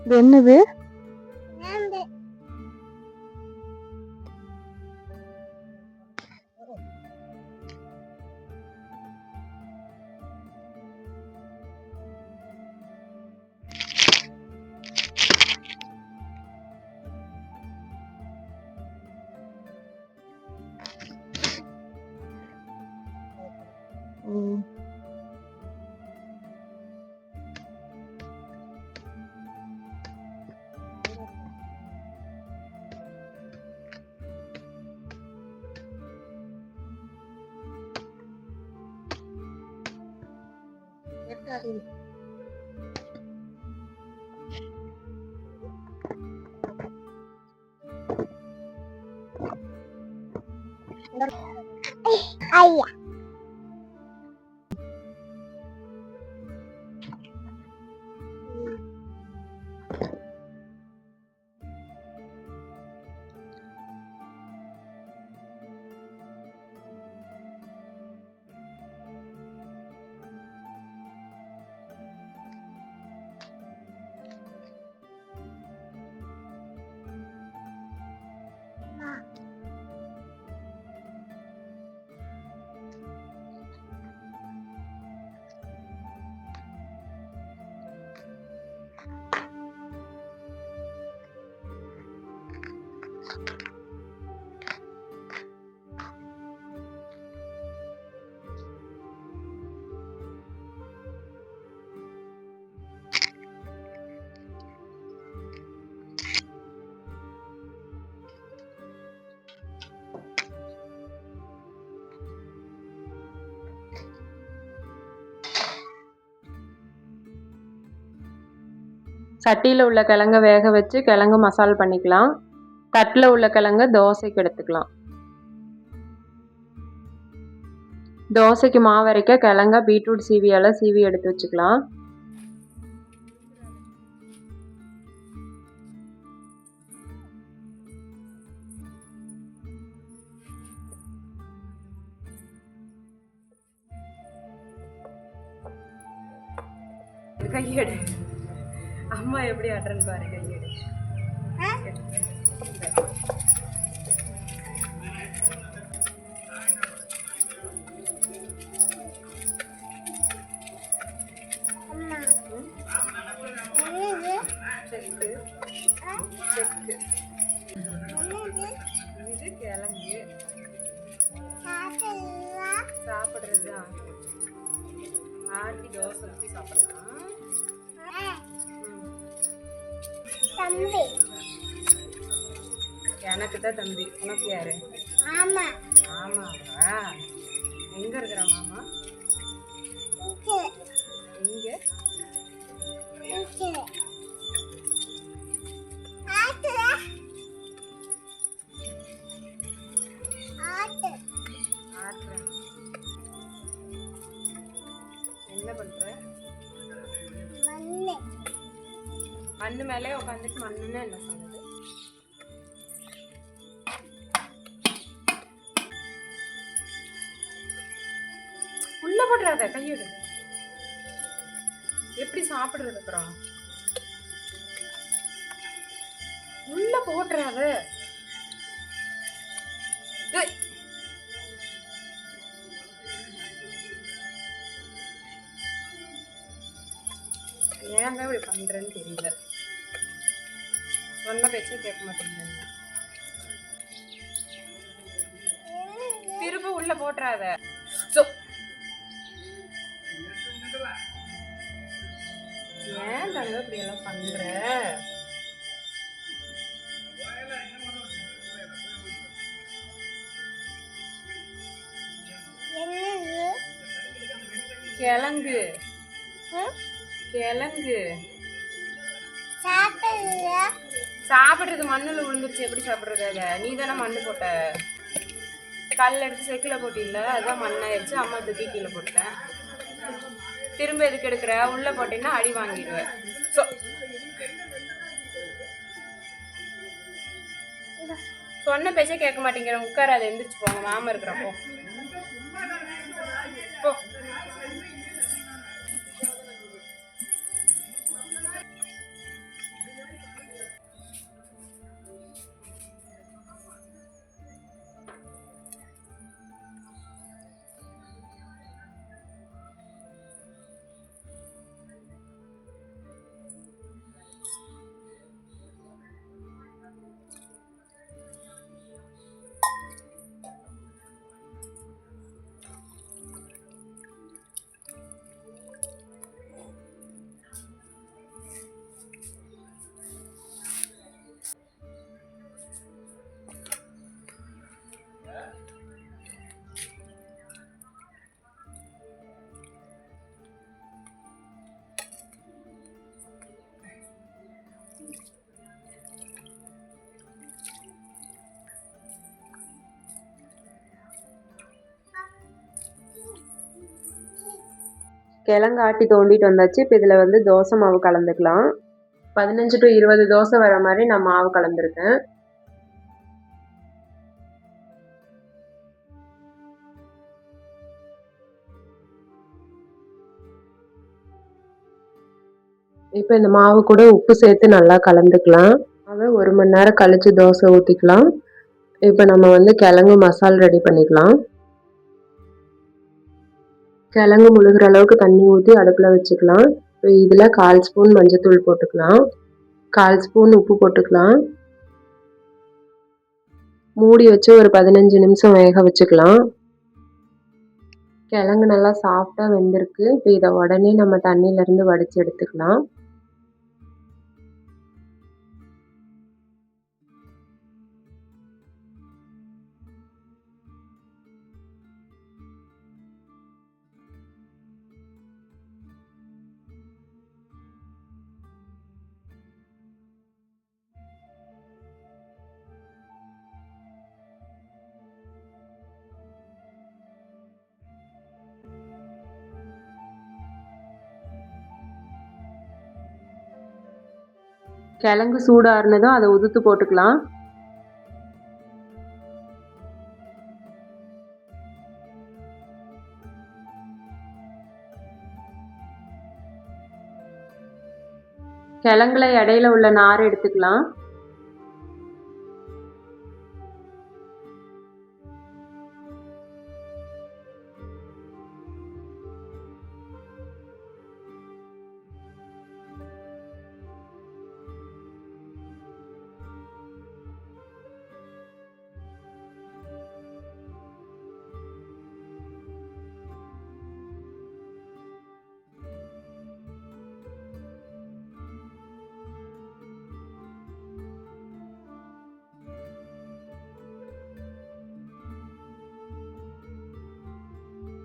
இது என்னது? ஐயா சட்டியில் உள்ள கிழங்க வேக வச்சு கிழங்கு மசால் பண்ணிக்கலாம். தட்டில் உள்ள கிழங்க தோசைக்கு எடுத்துக்கலாம். தோசைக்கு மாவு அரைக்க கிழங்க பீட்ரூட் சீவியால் சீவி எடுத்து வச்சுக்கலாம். கையெடு, அம்மா எப்படி ஆடுறன்னு பாரு. கையெடு. இது கிழங்கு சாப்பிட்றதுதான். ஆட்டி தோசை ஊற்றி சாப்பிடலாம். தம்பி எனக்கு தான் தம்பி. உனக்கு யாரு? ஆமா. ஆமாவா? எங்க இருக்கிற மாமா? எங்க? என்ன பண்ற? மண்ணு மேலே உட்காந்துட்டு மண்ணுன்னு என்ன சொல்றது? உள்ள போடுறாத, கையெடு. எப்படி சாப்பிடுறது? அப்புறம் உள்ள போடுறாத. ஏன் இப்படி பண்றேன்னு தெரியல. சொன்ன பேச்சே கேட்க மாட்டேங்குது. திரும்ப உள்ள போட்டுறாத. ஏன் தங்க இப்படி எல்லாம் பண்ற? கிழங்கு கிழங்கு சாப்பிட்றது. மண்ணில் விழுந்துருச்சு, எப்படி சாப்பிட்றது? அதை நீ தானே மண்ணு போட்ட. கல் எடுத்து செக்கில் போட்டில்ல, அதான் மண்ணாயிடுச்சு. அம்மா தூக்கி கீழே போட்டேன். திரும்ப எதுக்கு எடுக்கிற? உள்ளே போட்டிங்கன்னா அடி வாங்கிடுவேன். சொன்ன பேச்சே கேட்க மாட்டேங்கிற. உட்கார, அதை எந்திரிச்சு போங்க. மாமா இருக்கிறப்போ போ. கிழங்கு ஆட்டி தோண்டிட்டு வந்தாச்சு. இப்போ இதில் வந்து தோசை மாவு கலந்துக்கலாம். 15 to 20 தோசை வர மாதிரி நான் மாவு கலந்துருக்கேன். இப்போ இந்த மாவு கூட உப்பு சேர்த்து நல்லா கலந்துக்கலாம். அதை 1 மணி நேரம் கழித்து தோசை ஊற்றிக்கலாம். இப்போ நம்ம வந்து கிழங்கு மசால் ரெடி பண்ணிக்கலாம். கிழங்கு முழுகிற அளவுக்கு தண்ணி ஊற்றி அடுப்பில் வச்சுக்கலாம். இப்போ இதில் 1/4 ஸ்பூன் மஞ்சத்தூள் போட்டுக்கலாம். 1/4 ஸ்பூன் உப்பு போட்டுக்கலாம். மூடி வச்சு ஒரு 15 நிமிஷம் வேக வச்சுக்கலாம். கிழங்கு நல்லா சாஃப்டாக வெந்திருக்கு. இப்போ இதை உடனே நம்ம தண்ணியிலேருந்து வடித்து எடுத்துக்கலாம். கிழங்கு சூடாறுனதும் அதை உதுத்து போட்டுக்கலாம். கிழங்குல இடையில உள்ள நார் எடுத்துக்கலாம்.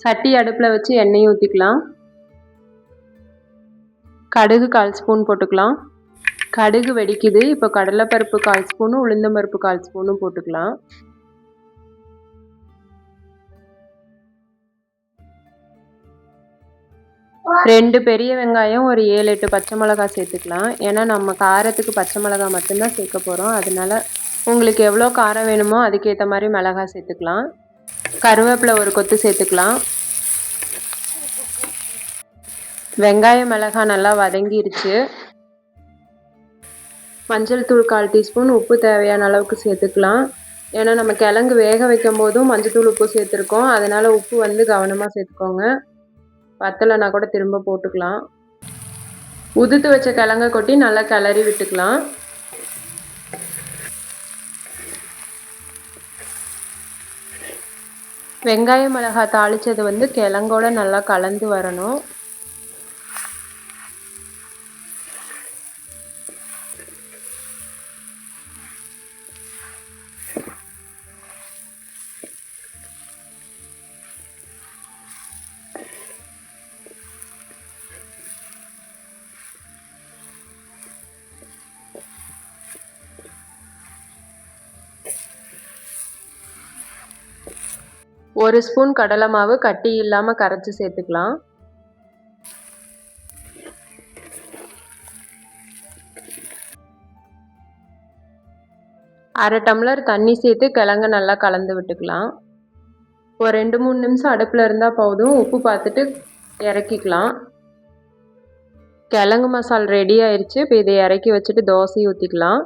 சட்டி அடுப்பில் வச்சு எண்ணெய் ஊற்றிக்கலாம். கடுகு 1/4 ஸ்பூன் போட்டுக்கலாம். கடுகு வெடிக்குது. இப்போ கடலைப்பருப்பு 1/4 ஸ்பூனும் உளுந்தம்பருப்பு 1/4 ஸ்பூனும் போட்டுக்கலாம். ரெண்டு பெரிய வெங்காயம், ஒரு 7-8 பச்சை மிளகாய் சேர்த்துக்கலாம். ஏன்னா நம்ம காரத்துக்கு பச்சை மிளகாய் மட்டும்தான் சேர்க்க போகிறோம். அதனால உங்களுக்கு எவ்வளோ காரம் வேணுமோ அதுக்கேற்ற மாதிரி மிளகாய் சேர்த்துக்கலாம். கருவேப்பிலை ஒரு கொத்து சேர்த்துக்கலாம். வெங்காயம் மிளகாய் நல்லா வதங்கிருச்சு. மஞ்சள் தூள் 1/4 டீஸ்பூன், உப்பு தேவையான அளவுக்கு சேர்த்துக்கலாம். ஏன்னா நம்ம கிழங்கு வேக வைக்கும் போதும் மஞ்சள் தூள் உப்பு சேர்த்துருக்கோம். அதனால் உப்பு வந்து கவனமாக சேர்த்துக்கோங்க. பத்தலைனா கூட திரும்ப போட்டுக்கலாம். உதுத்து வச்ச கிழங்கை கொட்டி நல்லா கிளறி விட்டுக்கலாம். வெங்காயம் மிளகாய் தாளித்தது வந்து கிழங்கோட நல்லா கலந்து வரணும். ஒரு ஸ்பூன் கடலை மாவு கட்டி இல்லாமல் கரைச்சி சேர்த்துக்கலாம். 1/2 டம்ளர் தண்ணி சேர்த்து கிழங்க நல்லா கலந்து விட்டுக்கலாம். ஒரு 2-3 நிமிஷம் அடுப்பில் இருந்தால் போதும். உப்பு பார்த்துட்டு இறக்கிக்கலாம். கிழங்கு மசால் ரெடி ஆயிடுச்சு. இப்போ இதை இறக்கி வச்சுட்டு தோசையை ஊற்றிக்கலாம்.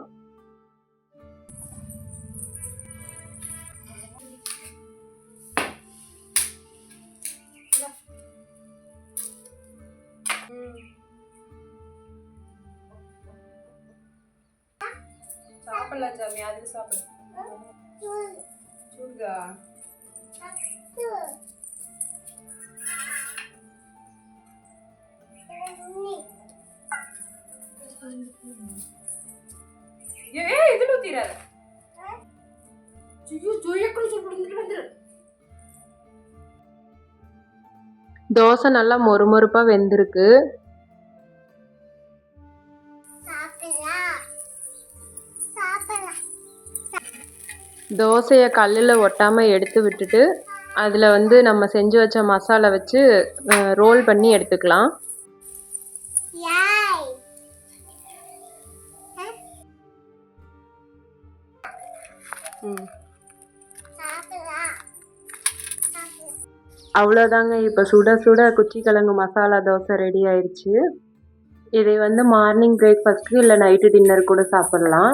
சாப்பிடலாம் சாமி, அது சாப்பிடு. சூடா இதுல ஊத்திராத. தோசை நல்லா மொறுமொறுப்பா வெந்திருக்கு. தோசையை கல்லில் ஒட்டாமல் எடுத்து விட்டுட்டு அதில் வந்து நம்ம செஞ்சு வச்ச மசாலா வச்சு ரோல் பண்ணி எடுத்துக்கலாம். அவ்வளோதாங்க. இப்போ சுட சுட குச்சிக்கிழங்கு மசாலா தோசை ரெடி ஆயிடுச்சு. இதை வந்து மார்னிங் பிரேக்ஃபாஸ்ட்டுக்கு இல்லை நைட்டு டின்னர் கூட சாப்பிட்லாம்.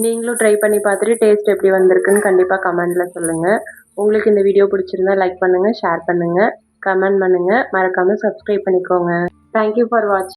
நீங்களும் ட்ரை பண்ணி பார்த்துட்டு டேஸ்ட் எப்படி வந்திருக்குன்னு கண்டிப்பாக கமெண்டில் சொல்லுங்கள். உங்களுக்கு இந்த வீடியோ பிடிச்சிருந்தா லைக் பண்ணுங்கள், ஷேர் பண்ணுங்கள், கமெண்ட் பண்ணுங்கள், மறக்காமல் சப்ஸ்கிரைப் பண்ணிக்கோங்க. தேங்க்யூ ஃபார் வாட்சிங்.